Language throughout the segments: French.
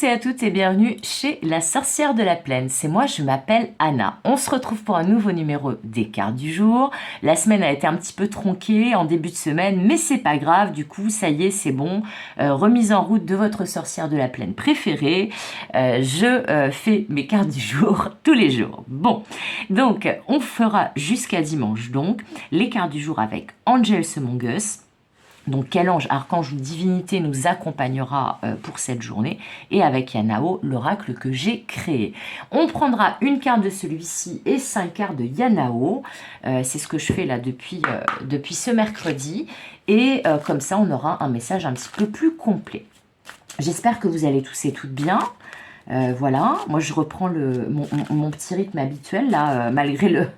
tous et à toutes et bienvenue chez La Sorcière de la Plaine. C'est moi, je m'appelle Anna. On se retrouve pour un nouveau numéro des cartes du jour. La semaine a été un petit peu tronquée en début de semaine, mais c'est pas grave, du coup, ça y est, c'est bon. Remise en route de votre sorcière de la plaine préférée. Je fais mes cartes du jour tous les jours. Bon, donc, on fera jusqu'à dimanche, donc, les cartes du jour avec Angel Among Us. Donc, quel ange, archange ou divinité nous accompagnera pour cette journée? Et avec Yanao, l'oracle que j'ai créé. On prendra une carte de celui-ci et 5 cartes de Yanao. C'est ce que je fais là depuis ce mercredi. Et comme ça, on aura un message un petit peu plus complet. J'espère que vous allez tous et toutes bien. Voilà, moi je reprends mon petit rythme habituel là, malgré le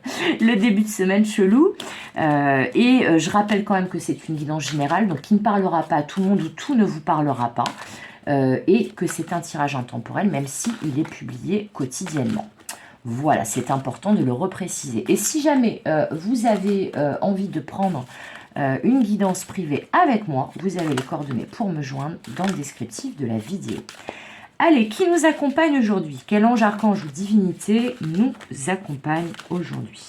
début de semaine chelou. Je rappelle quand même que c'est une guidance générale, donc qui ne parlera pas à tout le monde ou tout ne vous parlera pas. Et que c'est un tirage intemporel, même s'il est publié quotidiennement. Voilà, c'est important de le repréciser. Et si jamais vous avez envie de prendre une guidance privée avec moi, vous avez les coordonnées pour me joindre dans le descriptif de la vidéo. Allez, qui nous accompagne aujourd'hui? Quel ange, archange ou divinité nous accompagne aujourd'hui?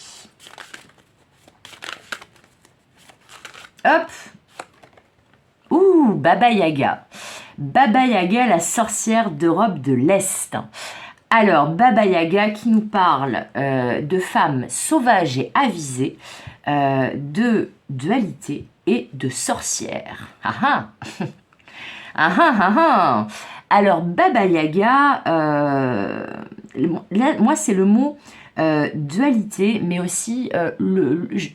Hop! Ouh, Baba Yaga. Baba Yaga, la sorcière d'Europe de l'Est. Alors, Baba Yaga qui nous parle de femmes sauvages et avisées, de dualité et de sorcières. Ah ah! Ah ah ah ah! Alors, Baba Yaga, là, moi, c'est le mot dualité, mais aussi,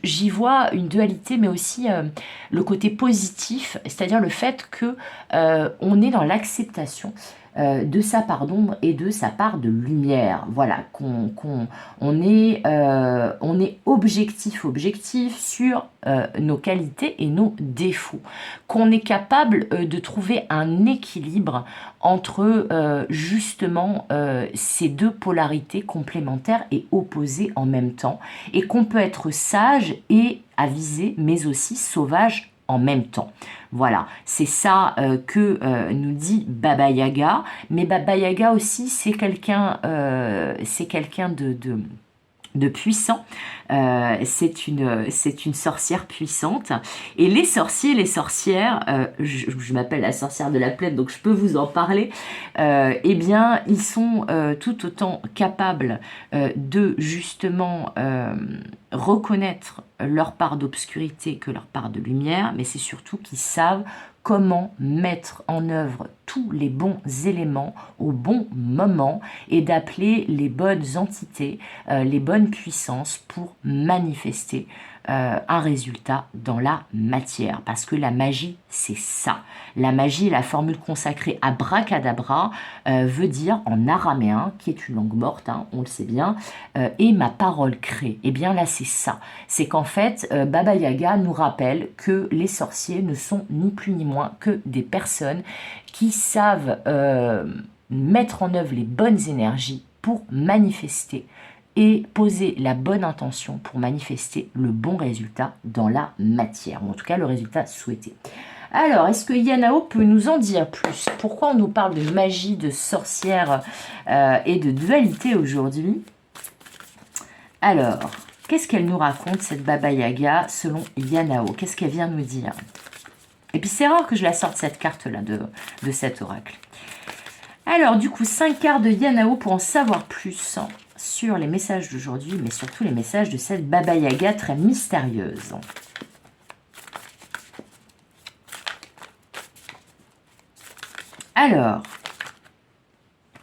j'y vois une dualité, mais aussi le côté positif, c'est-à-dire le fait que on est dans l'acceptation de sa part d'ombre et de sa part de lumière. Voilà, on est objectif sur nos qualités et nos défauts. Qu'on est capable de trouver un équilibre entre justement ces deux polarités complémentaires et opposées en même temps. Et qu'on peut être sage et avisé, mais aussi sauvage en même temps. Voilà, c'est ça que nous dit Baba Yaga. Mais Baba Yaga aussi, c'est quelqu'un de puissant. C'est une sorcière puissante. Et les sorciers, les sorcières, je m'appelle la sorcière de la plaine, donc je peux vous en parler, eh bien, ils sont tout autant capables de justement reconnaître leur part d'obscurité que leur part de lumière, mais c'est surtout qu'ils savent comment mettre en œuvre tous les bons éléments au bon moment et d'appeler les bonnes entités, les bonnes puissances pour manifester un résultat dans la matière. Parce que la magie, c'est ça. La magie, la formule consacrée abracadabra, veut dire en araméen, qui est une langue morte, hein, on le sait bien, et ma parole crée. Et bien là, c'est ça. C'est qu'en fait, Baba Yaga nous rappelle que les sorciers ne sont ni plus ni moins que des personnes qui savent mettre en œuvre les bonnes énergies pour manifester et poser la bonne intention pour manifester le bon résultat dans la matière, ou en tout cas le résultat souhaité. Alors, est-ce que Yanao peut nous en dire plus? Pourquoi on nous parle de magie, de sorcière et de dualité aujourd'hui? Alors, qu'est-ce qu'elle nous raconte, cette Baba Yaga, selon Yanao? Qu'est-ce qu'elle vient nous dire? Et puis, c'est rare que je la sorte, cette carte-là, de cet oracle. Alors, du coup, 5 cartes de Yanao pour en savoir plus sur les messages d'aujourd'hui, mais surtout les messages de cette Baba Yaga très mystérieuse. Alors,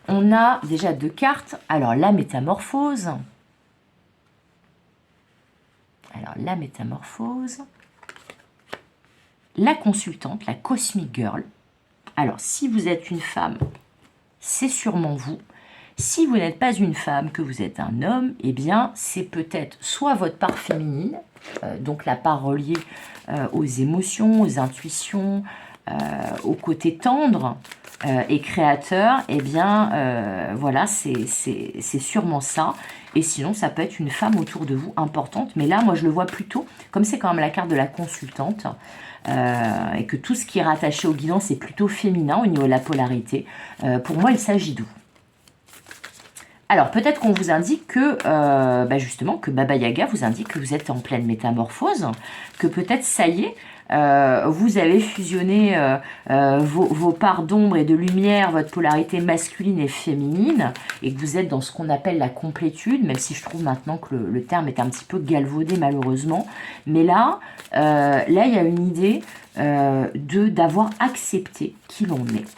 on a déjà 2 cartes. Alors, la métamorphose. La consultante, la Cosmic Girl. Alors, si vous êtes une femme, c'est sûrement vous. Si vous n'êtes pas une femme, que vous êtes un homme, eh bien, c'est peut-être soit votre part féminine, donc la part reliée aux émotions, aux intuitions, au côté tendre et créateur, eh bien, voilà, c'est sûrement ça. Et sinon, ça peut être une femme autour de vous importante. Mais là, moi, je le vois plutôt, comme c'est quand même la carte de la consultante, et que tout ce qui est rattaché au guidance est plutôt féminin au niveau de la polarité, pour moi, il s'agit de vous. Alors, peut-être qu'on vous indique que, justement, que Baba Yaga vous indique que vous êtes en pleine métamorphose, que peut-être, ça y est, vous avez fusionné vos parts d'ombre et de lumière, votre polarité masculine et féminine, et que vous êtes dans ce qu'on appelle la complétude, même si je trouve maintenant que le terme est un petit peu galvaudé malheureusement. Mais là, il y a une idée d'avoir accepté qui l'on est,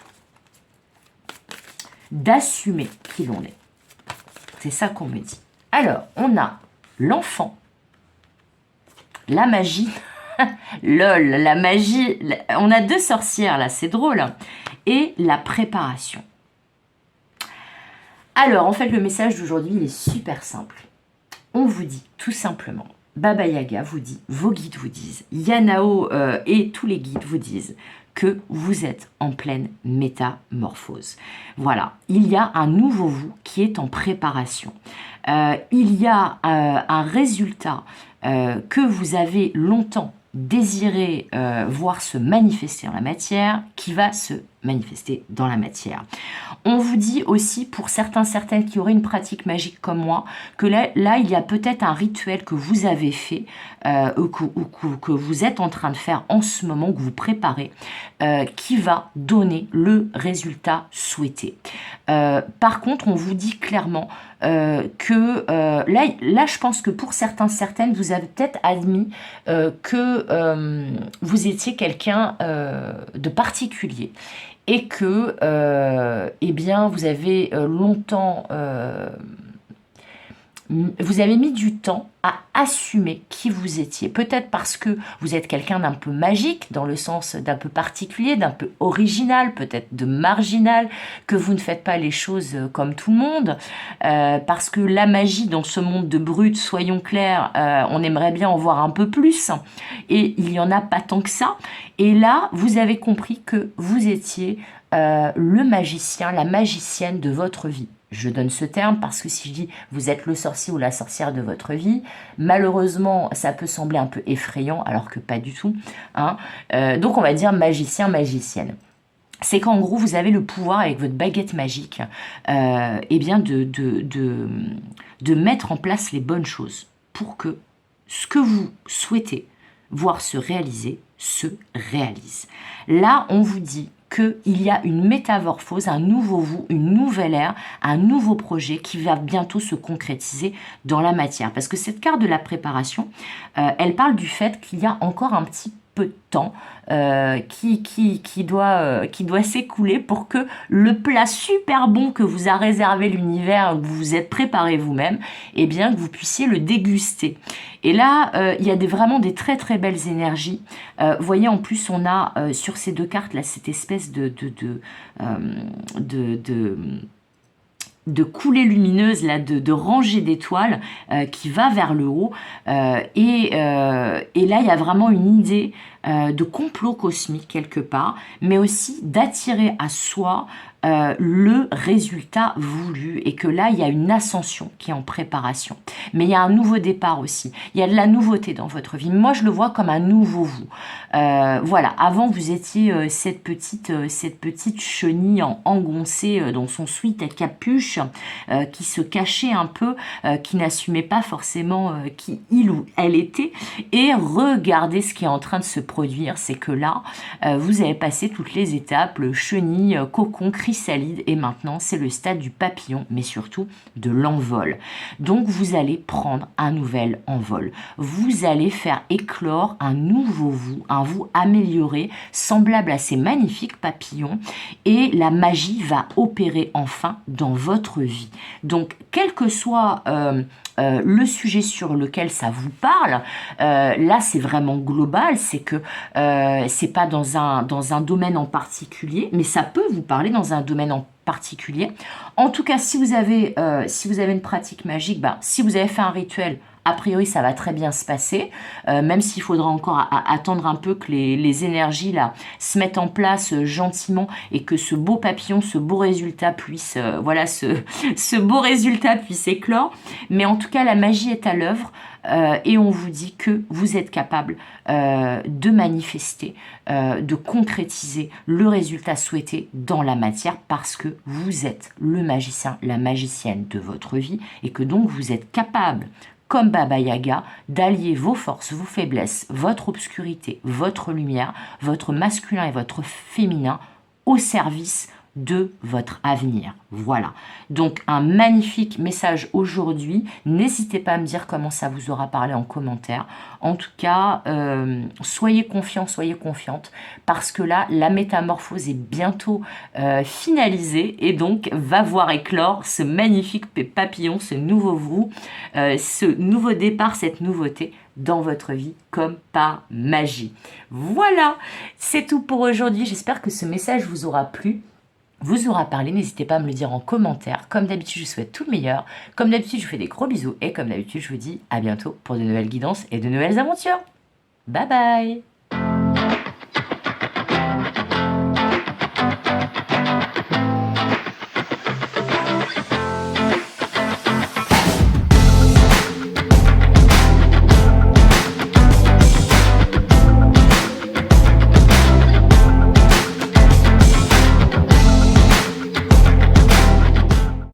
d'assumer qui l'on est. C'est ça qu'on me dit. Alors, on a l'enfant, la magie, lol, la magie, on a 2 sorcières là, c'est drôle, et la préparation. Alors, en fait, le message d'aujourd'hui, il est super simple. On vous dit tout simplement, Baba Yaga vous dit, vos guides vous disent, Yanao et tous les guides vous disent que vous êtes en pleine métamorphose. Voilà, il y a un nouveau vous qui est en préparation. Il y a un résultat que vous avez longtemps désiré voir se manifester dans la matière, qui va se manifester dans la matière. On vous dit aussi, pour certaines qui auraient une pratique magique comme moi, que là il y a peut-être un rituel que vous avez fait, ou que vous êtes en train de faire en ce moment, que vous préparez, qui va donner le résultat souhaité. Par contre, on vous dit clairement que là, je pense que pour certaines, vous avez peut-être admis que vous étiez quelqu'un de particulier et que, eh bien, vous avez longtemps... vous avez mis du temps à assumer qui vous étiez. Peut-être parce que vous êtes quelqu'un d'un peu magique, dans le sens d'un peu particulier, d'un peu original, peut-être de marginal, que vous ne faites pas les choses comme tout le monde, parce que la magie dans ce monde de brut, soyons clairs, on aimerait bien en voir un peu plus, et il n'y en a pas tant que ça. Et là, vous avez compris que vous étiez le magicien, la magicienne de votre vie. Je donne ce terme parce que si je dis vous êtes le sorcier ou la sorcière de votre vie, malheureusement, ça peut sembler un peu effrayant, alors que pas du tout. Hein. Donc, on va dire magicien, magicienne. C'est qu'en gros, vous avez le pouvoir avec votre baguette magique eh bien de mettre en place les bonnes choses pour que ce que vous souhaitez voir se réaliser, se réalise. Là, on vous dit qu'il y a une métamorphose, un nouveau vous, une nouvelle ère, un nouveau projet qui va bientôt se concrétiser dans la matière. Parce que cette carte de la préparation, elle parle du fait qu'il y a encore un petit peu de temps qui doit s'écouler pour que le plat super bon que vous a réservé l'univers, que vous vous êtes préparé vous-même, eh bien que vous puissiez le déguster. Et là, il y a vraiment des très très belles énergies. Vous voyez, en plus, on a sur ces 2 cartes là cette espèce de coulée lumineuse, là, de rangée d'étoiles qui va vers le haut. Et là, il y a vraiment une idée de complot cosmique quelque part, mais aussi d'attirer à soi le résultat voulu, et que là, il y a une ascension qui est en préparation. Mais il y a un nouveau départ aussi. Il y a de la nouveauté dans votre vie. Moi, je le vois comme un nouveau vous. Voilà, avant, vous étiez cette petite chenille engoncée dans son sweat à capuche, qui se cachait un peu, qui n'assumait pas forcément qui il ou elle était. Et regardez ce qui est en train de se produire, c'est que là, vous avez passé toutes les étapes, le chenille, cocon, chrysalide, et maintenant c'est le stade du papillon, mais surtout de l'envol. Donc vous allez prendre un nouvel envol. Vous allez faire éclore un nouveau vous, un vous amélioré, semblable à ces magnifiques papillons, et la magie va opérer enfin dans votre vie. Donc quel que soit le sujet sur lequel ça vous parle, là c'est vraiment global, c'est que c'est pas dans un domaine en particulier, mais ça peut vous parler dans un domaine en particulier. En tout cas, si vous avez une pratique magique, si vous avez fait un rituel, A priori, ça va très bien se passer, même s'il faudra encore attendre un peu que les énergies là se mettent en place gentiment et que ce beau papillon, ce beau résultat puisse, voilà, ce beau résultat puisse éclore. Mais en tout cas, la magie est à l'œuvre. Et on vous dit que vous êtes capable de manifester, de concrétiser le résultat souhaité dans la matière parce que vous êtes le magicien, la magicienne de votre vie et que donc vous êtes capable, comme Baba Yaga, d'allier vos forces, vos faiblesses, votre obscurité, votre lumière, votre masculin et votre féminin au service de votre avenir. Voilà. Donc un magnifique message aujourd'hui. N'hésitez pas à me dire comment ça vous aura parlé en commentaire. En tout cas, soyez confiants, soyez confiantes, parce que là, la métamorphose est bientôt finalisée et donc va voir éclore ce magnifique papillon, ce nouveau vous, ce nouveau départ, cette nouveauté dans votre vie comme par magie. Voilà, c'est tout pour aujourd'hui. J'espère que ce message vous aura plu, vous aura parlé. N'hésitez pas à me le dire en commentaire. Comme d'habitude, je vous souhaite tout le meilleur. Comme d'habitude, je vous fais des gros bisous. Et comme d'habitude, je vous dis à bientôt pour de nouvelles guidances et de nouvelles aventures. Bye bye!